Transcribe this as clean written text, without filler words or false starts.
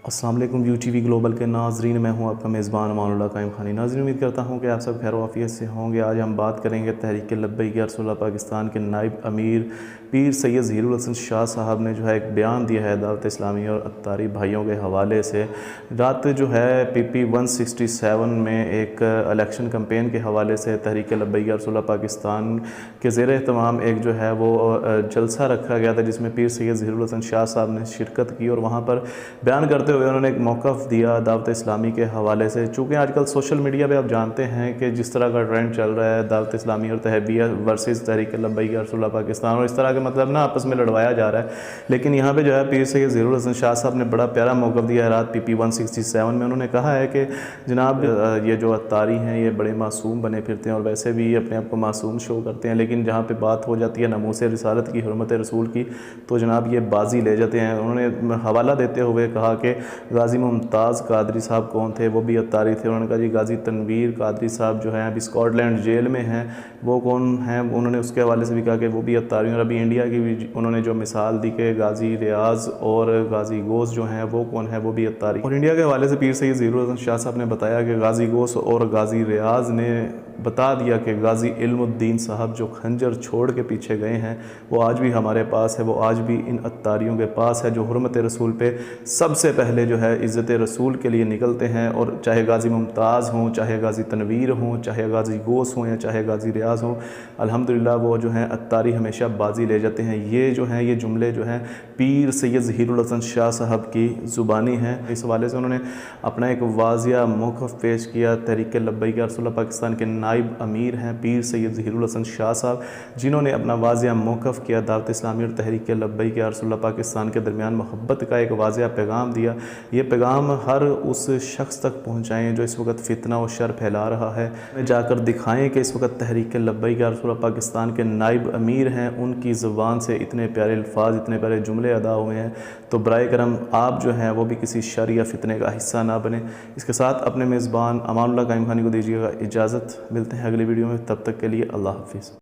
अस्सलाम वालेकुम UTV global के नाजरीन, मैं हूं आपका मेज़बान अमानुल्लाह कायम खानी। नाज़रीन, उम्मीद करता हूं कि आप सब खैर वाफियत से होंगे। आज हम बात करेंगे तहरीक लब्बैक या रसूलुल्लाह पाकिस्तान के नायब अमीर पीर सैयद ज़हीरुल हसन शाह साहब ने जो है एक बयान दिया है दावत इस्लामी और अत्तारी भाइयों के हवाले से। रात जो है PP 167 में एक इलेक्शन कम्पेन के हवाले से तहरीक लब्बैक या रसूलुल्लाह पाकिस्तान के ज़ेर एहतमाम एक जो है वो जलसा रखा गया था, जिसमें पीर सैयद ज़हीरुल हसन शाह साहब ने शिरकत की और वहाँ पर बयान करते हुए उन्होंने एक मौक़िफ़ दिया दावत इस्लामी के हवाले से। चूँकि आजकल सोशल मीडिया पे आप जानते हैं कि जिस तरह का ट्रेंड चल रहा है दावत इस्लामी और तहबिया वर्सेस तहरीक लब्बैक या रसूलुल्लाह पाकिस्तान, और इस तरह के मतलब ना आपस में लड़वाया जा रहा है। लेकिन यहाँ पे जो है पीर सैयद ज़हीरुल हसन शाह साहब ने बड़ा प्यारा मौक़िफ़ दिया है रात PP 167 में। उन्होंने कहा है कि जनाब ये जो अत्तारी हैं ये बड़े मासूम बने फिरते हैं और वैसे भी अपने आप को मासूम शो करते हैं, लेकिन जहाँ पर बात हो जाती है नमूस रिसालत की, हुर्मत रसूल की, तो जनाब ये बाजी ले जाते हैं। उन्होंने हवाला देते हुए कहा कि गाज़ी मुमताज़ कादरी साहब कौन थे, वो भी अत्तारी थे। उन्होंने कहा जी गाज़ी तनवीर कादरी साहब जो हैं अभी स्कॉटलैंड जेल में हैं, वो कौन हैं। उन्होंने उसके हवाले से भी कहा कि वो भी अत्तारी। और अभी इंडिया की भी उन्होंने जो मिसाल दी कि गाज़ी रियाज़ और गाज़ी गोस जो हैं वो कौन है, वो भी अत्तारी। और इंडिया के हवाले से पीर सैयद ज़हीरुल हसन शाह साहब ने बताया कि गाज़ी गोस और गाज़ी रियाज़ ने बता दिया कि गाज़ी इल्मुद्दीन साहब जो खंजर छोड़ के पीछे गए हैं वो आज भी हमारे पास है, वो आज भी इन अत्तारियों के पास है जो हुर्मत रसूल पे सबसे पहले जो है इज़्ज़त रसूल के लिए निकलते हैं। और चाहे गाज़ी मुमताज़ हों, चाहे गाज़ी तनवीर हों, चाहे गाज़ी गोस हों या चाहे गाज़ी रियाज़ हों, अल्हम्दुलिल्लाह वो जो हैं अत्तारी हमेशा बाजी ले जाते हैं। ये जो हैं ये जुमले जो हैं पीर सैयद ज़हीरुल हसन शाह साहब की ज़ुबानी हैं। इस हवाले से उन्होंने अपना एक वाज़िया मौक़िफ़ पेश किया। तहरीक लब्बैक या रसूलुल्लाह पाकिस्तान के नायब अमीर हैं पीर सैयद ज़हीरुल हसन शाह साहब, जिन्होंने अपना वाज़िया मौक़िफ़ किया दावत इस्लामी और तहरीक लब्बैक या रसूलुल्लाह पाकिस्तान के दरमियान मोहब्बत का एक वाज़िया पैगाम दिया। ये पैगाम हर उस शख्स तक पहुँचाएँ जो इस वक्त फ़ितना और शर फैला रहा है। जाकर दिखाएँ कि इस वक्त तहरीक लब्बैक या रसूलुल्लाह पाकिस्तान के नायब अमीर हैं, उनकी ज़ुबान से इतने प्यारे अल्फाज, इतने प्यारे जुमले अदा हुए हैं। तो बराए करम आप जो हैं वो भी किसी शर या फ़ितने का हिस्सा ना बने। इसके साथ अपने मेज़बान अमानुल्लाह कायम खानी को दीजिएगा इजाज़त। मिलते हैं अगली वीडियो में, तब तक के लिए अल्लाह हाफ़िज़।